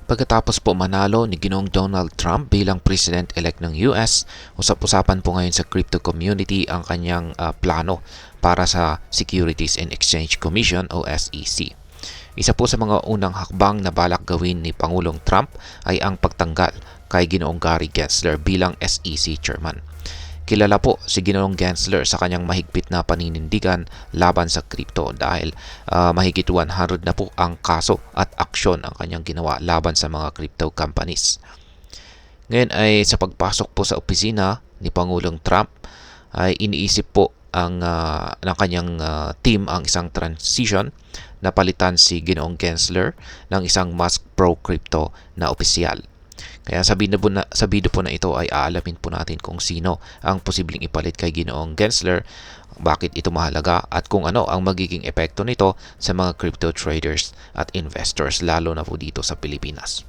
Pagkatapos po manalo ni Ginoong Donald Trump bilang President-elect ng US, usap-usapan po ngayon sa crypto community ang kanyang plano para sa Securities and Exchange Commission o SEC. Isa po sa mga unang hakbang na balak gawin ni Pangulong Trump ay ang pagtanggal kay Ginoong Gary Gensler bilang SEC Chairman. Kilala po si Ginoong Gensler sa kanyang mahigpit na paninindigan laban sa crypto dahil mahigit 100 na po ang kaso at aksyon ang kanyang ginawa laban sa mga crypto companies. Ngayon ay sa pagpasok po sa opisina ni Pangulong Trump ay iniisip po ng kanyang team ang isang transition na palitan si Ginoong Gensler ng isang mas pro-crypto na opisyal. Kaya sa video po na ito ay aalamin po natin kung sino ang posibleng ipalit kay Ginoong Gensler, bakit ito mahalaga at kung ano ang magiging epekto nito sa mga crypto traders at investors lalo na po dito sa Pilipinas.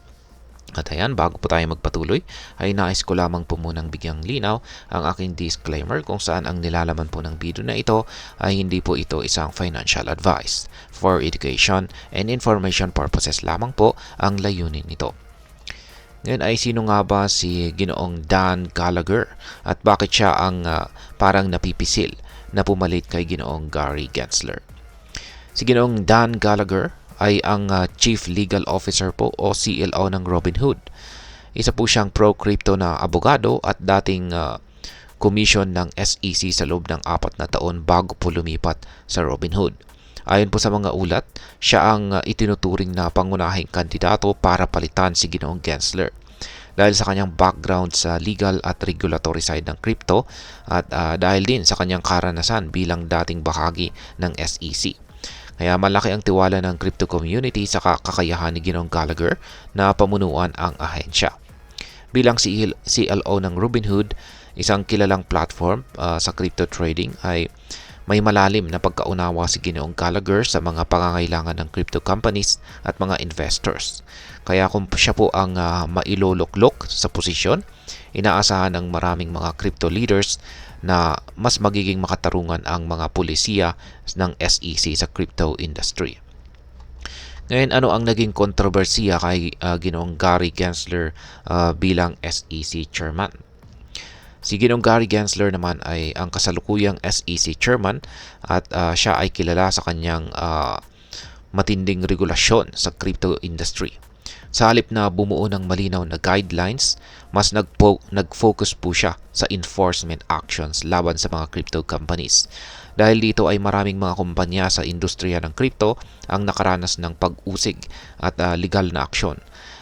At ayan, bago po tayo magpatuloy, ay nais ko lamang po munang bigyang linaw ang aking disclaimer kung saan ang nilalaman po ng video na ito ay hindi po ito isang financial advice. For education and information purposes lamang po ang layunin nito. Ngayon ay sino nga ba si Ginoong Dan Gallagher at bakit siya ang parang napipisil na pumalit kay Ginoong Gary Gensler? Si Ginoong Dan Gallagher ay ang Chief Legal Officer po o CLO ng Robinhood. Isa po siyang pro-crypto na abogado at dating commission ng SEC sa loob ng 4 na taon bago po lumipat sa Robinhood. Ayon po sa mga ulat, siya ang itinuturing na pangunahing kandidato para palitan si Ginoong Gensler dahil sa kanyang background sa legal at regulatory side ng crypto at dahil din sa kanyang karanasan bilang dating bahagi ng SEC. Kaya malaki ang tiwala ng crypto community sa kakayahan ni Ginoong Gallagher na pamunuan ang ahensya. Bilang CLO ng Robinhood, isang kilalang platform sa crypto trading, ay may malalim na pagkaunawa si Ginoong Gallagher sa mga pangangailangan ng crypto companies at mga investors. Kaya kung siya po ang mailoloklok sa posisyon, inaasahan ng maraming mga crypto leaders na mas magiging makatarungan ang mga pulisiya ng SEC sa crypto industry. Ngayon, ano ang naging kontrobersiya kay Ginoong Gary Gensler bilang SEC Chairman? Si Ginoong Gary Gensler naman ay ang kasalukuyang SEC Chairman at siya ay kilala sa kanyang matinding regulasyon sa crypto industry. Sa halip na bumuo ng malinaw na guidelines, mas nag-focus po siya sa enforcement actions laban sa mga crypto companies. Dahil dito ay maraming mga kumpanya sa industriya ng crypto ang nakaranas ng pag-usig at legal na aksyon.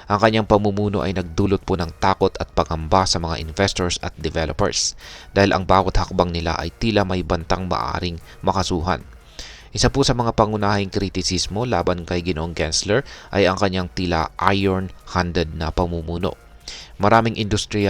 Ang kanyang pamumuno ay nagdulot po ng takot at pangamba sa mga investors at developers dahil ang bawat hakbang nila ay tila may bantang maaring makasuhan. Isa po sa mga pangunahing kritisismo laban kay Ginoong Gensler ay ang kanyang tila iron-handed na pamumuno. Maraming industry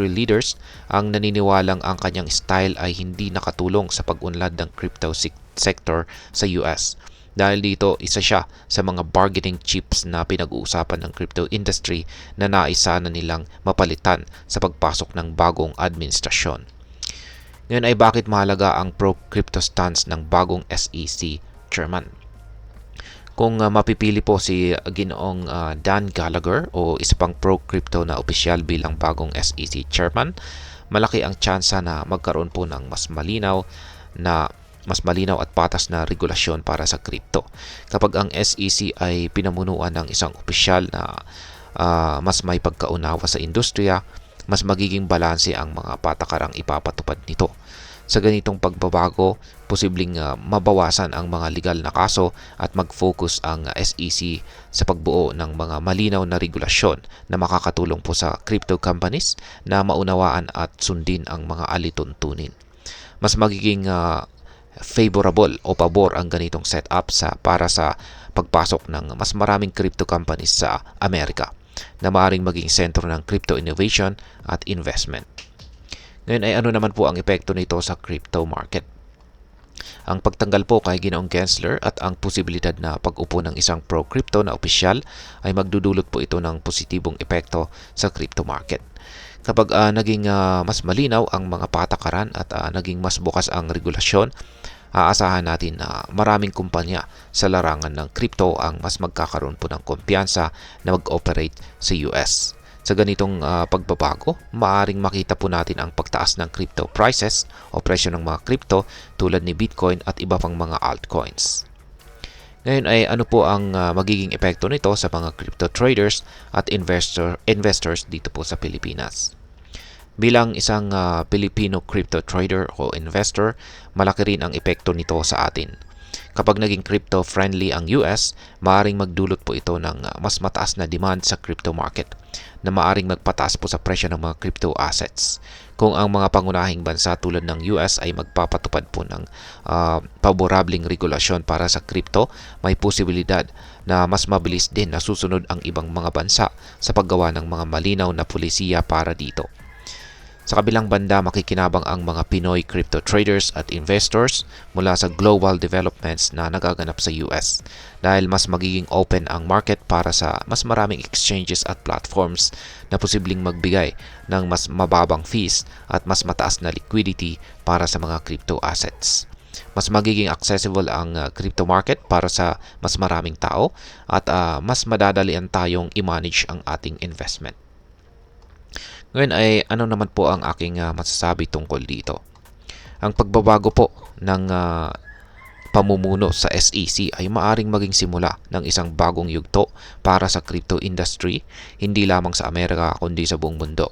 leaders ang naniniwalang ang kanyang style ay hindi nakatulong sa pag-unlad ng crypto sector sa US. Dahil dito, isa siya sa mga bargaining chips na pinag-uusapan ng crypto industry na naisa na nilang mapalitan sa pagpasok ng bagong administrasyon. Ngayon ay bakit mahalaga ang pro-crypto stance ng bagong SEC Chairman? Kung mapipili po si Ginoong Dan Gallagher o isa pang pro-crypto na opisyal bilang bagong SEC Chairman, malaki ang tsansa na magkaroon po ng mas malinaw at patas na regulasyon para sa crypto. Kapag ang SEC ay pinamunuan ng isang opisyal na mas may pagkaunawa sa industriya, mas magiging balanse ang mga patakarang ipapatupad nito. Sa ganitong pagbabago, posibleng mabawasan ang mga legal na kaso at mag-focus ang SEC sa pagbuo ng mga malinaw na regulasyon na makakatulong po sa crypto companies na maunawaan at sundin ang mga alituntunin. Mas magiging favorable o pabor ang ganitong setup para sa pagpasok ng mas maraming crypto companies sa Amerika na maaaring maging sentro ng crypto innovation at investment. Ngayon ay ano naman po ang epekto nito sa crypto market? Ang pagtanggal po kay Ginoong Gensler at ang posibilidad na pag-upo ng isang pro-crypto na opisyal ay magdudulot po ito ng positibong epekto sa crypto market. Kapag naging mas malinaw ang mga patakaran at naging mas bukas ang regulasyon, aasahan natin na maraming kumpanya sa larangan ng crypto ang mas magkakaroon po ng kumpiyansa na mag-operate sa US. Sa ganitong pagbabago, maaaring makita po natin ang pagtaas ng crypto prices o presyo ng mga crypto tulad ni Bitcoin at iba pang mga altcoins. Ngayon ay ano po ang magiging epekto nito sa mga crypto traders at investors dito po sa Pilipinas. Bilang isang Filipino crypto trader o investor, malaki rin ang epekto nito sa atin. Kapag naging crypto-friendly ang US, maaaring magdulot po ito ng mas mataas na demand sa crypto market na maaaring magpataas po sa presyo ng mga crypto assets. Kung ang mga pangunahing bansa tulad ng US ay magpapatupad po ng paborableng regulasyon para sa crypto, may posibilidad na mas mabilis din na susunod ang ibang mga bansa sa paggawa ng mga malinaw na pulisiya para dito. Sa kabilang banda, makikinabang ang mga Pinoy crypto traders at investors mula sa global developments na nagaganap sa US dahil mas magiging open ang market para sa mas maraming exchanges at platforms na posibleng magbigay ng mas mababang fees at mas mataas na liquidity para sa mga crypto assets. Mas magiging accessible ang crypto market para sa mas maraming tao at mas madadalian tayong i-manage ang ating investment. Ngayon ay ano naman po ang aking masasabi tungkol dito. Ang pagbabago po ng pamumuno sa SEC ay maaring maging simula ng isang bagong yugto para sa crypto industry, hindi lamang sa Amerika kundi sa buong mundo.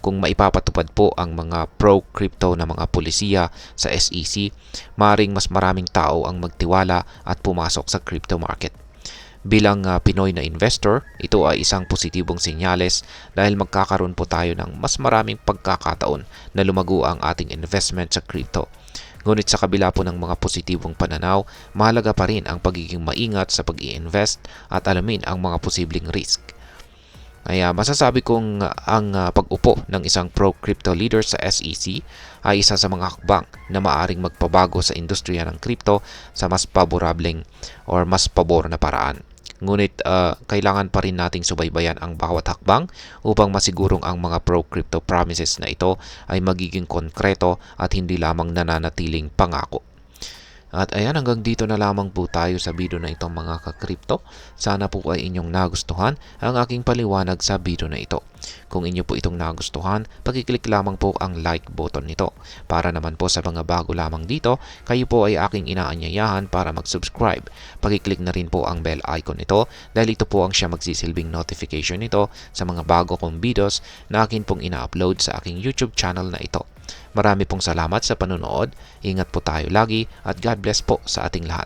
Kung maipapatupad po ang mga pro-crypto na mga pulisiya sa SEC, maaring mas maraming tao ang magtiwala at pumasok sa crypto market. Bilang Pinoy na investor, ito ay isang positibong senyales dahil magkakaroon po tayo ng mas maraming pagkakataon na lumago ang ating investment sa crypto. Ngunit sa kabila po ng mga positibong pananaw, mahalaga pa rin ang pagiging maingat sa pag-i-invest at alamin ang mga posibleng risk. Kaya masasabi kong ang pag-upo ng isang pro-crypto leader sa SEC ay isa sa mga hakbang na maaring magpabago sa industriya ng crypto sa mas paborableng or mas pabor na paraan. Ngunit kailangan pa rin nating subaybayan ang bawat hakbang upang masigurong ang mga pro-crypto promises na ito ay magiging konkreto at hindi lamang nananatiling pangako. At ayan, hanggang dito na lamang po tayo sa video na ito mga ka-crypto. Sana po ay inyong nagustuhan ang aking paliwanag sa video na ito. Kung inyo po itong nagustuhan, pag-click lamang po ang like button nito. Para naman po sa mga bago lamang dito, kayo po ay aking inaanyayahan para mag-subscribe. Pag-click na rin po ang bell icon nito dahil ito po ang siya magsisilbing notification nito sa mga bago kong videos na akin pong ina-upload sa aking YouTube channel na ito. Marami pong salamat sa panonood, ingat po tayo lagi at God bless po sa ating lahat.